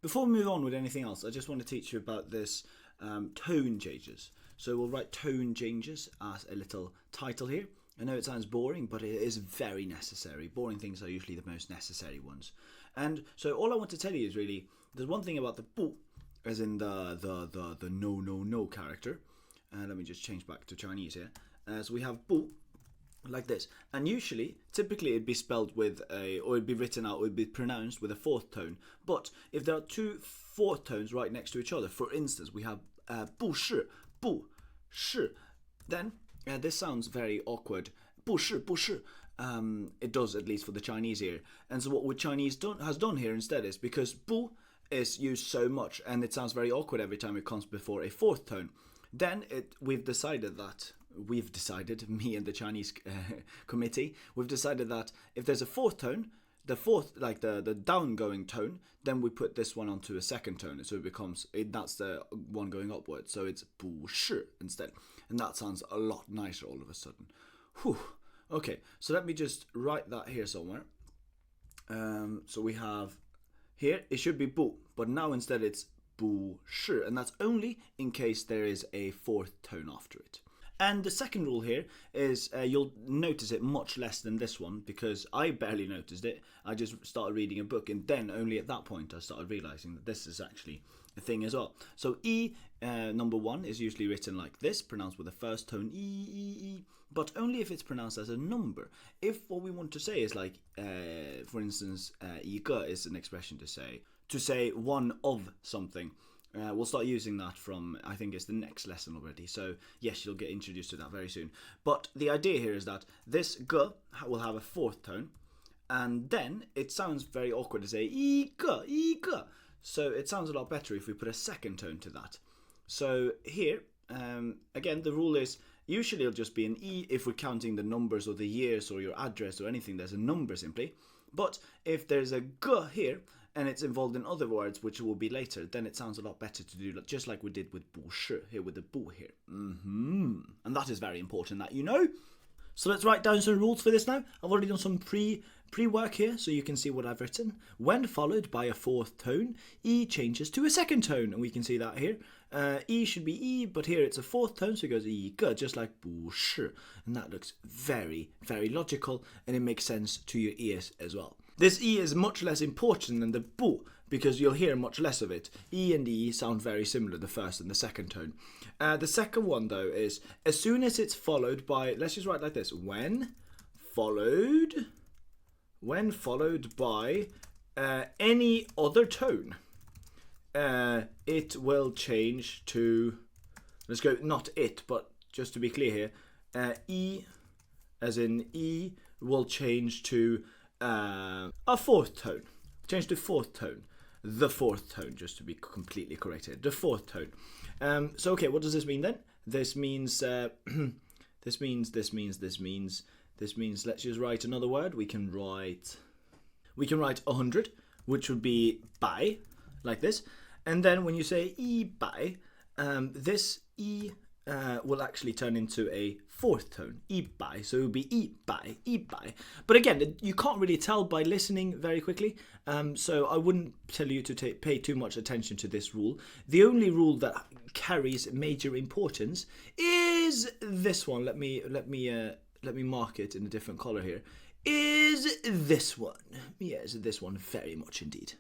Before we move on with anything else, I just want to teach you about this tone changes. So we'll write tone changes as a little title here. I know it sounds boring, but it is very necessary. Boring things are usually the most necessary ones. And so all I want to tell you is really, there's one thing about the bu, as in the no character. Let me just change back to Chinese here. So we have bu, like this, and typically it'd be spelled with or it'd be written out, or it'd be pronounced with a fourth tone. But if there are two fourth tones right next to each other, for instance, we have bu shi, then this sounds very awkward. Bu shi. It does, at least for the Chinese ear. And so what Chinese has done here instead is, because bu is used so much and it sounds very awkward every time it comes before a fourth tone, then we've decided, me and the Chinese committee, we've decided that if there's a fourth tone, the fourth, like the down going tone, then we put this one onto a second tone, so that's the one going upwards, so it's bu shi instead, and that sounds a lot nicer all of a sudden. Whew. Okay, so let me just write that here somewhere. So we have here, it should be bu, but now instead it's bu shi, and that's only in case there is a fourth tone after it. And the second rule here is you'll notice it much less than this one, because I barely noticed it. I just started reading a book, and then only at that point I started realizing that this is actually a thing as well. So E number 1 is usually written like this, pronounced with the first tone E, but only if it's pronounced as a number. If what we want to say is like, for instance, 一个 is an expression to say one of something. We'll start using that from, I think it's the next lesson already. So yes, you'll get introduced to that very soon. But the idea here is that this g will have a fourth tone, and then it sounds very awkward to say 一个. So it sounds a lot better if we put a second tone to that. So here, again, the rule is usually it'll just be an E if we're counting the numbers or the years or your address or anything. There's a number simply. But if there's a g here, and it's involved in other words, which will be later, then it sounds a lot better to do just like we did with bu shi here, with the bu here. And that is very important that you know. So let's write down some rules for this now. I've already done some pre-work here, so you can see what I've written. When followed by a fourth tone, E changes to a second tone, and we can see that here. E should be E, but here it's a fourth tone, so it goes E, ge, just like bu shi. And that looks very, very logical, and it makes sense to your ears as well. This E is much less important than the bu, because you'll hear much less of it. E and E sound very similar, the first and the second tone. The second one, though, is as soon as it's followed by, let's just write like this, when followed by any other tone, it will change to, let's go, not it, but just to be clear here, E, as in E, will change to a fourth tone. Change to fourth tone. The fourth tone, just to be completely correct here. The fourth tone. So okay, what does this mean then? This means this means let's just write another word. We can write 100, which would be bai, like this. And then when you say yi bai, this E will actually turn into a fourth tone, yi bai, so it would be yi bai. But again, you can't really tell by listening very quickly, so I wouldn't tell you to pay too much attention to this rule. The only rule that carries major importance is this one. Let me mark it in a different color here. Is this one? Yes, this one very much indeed.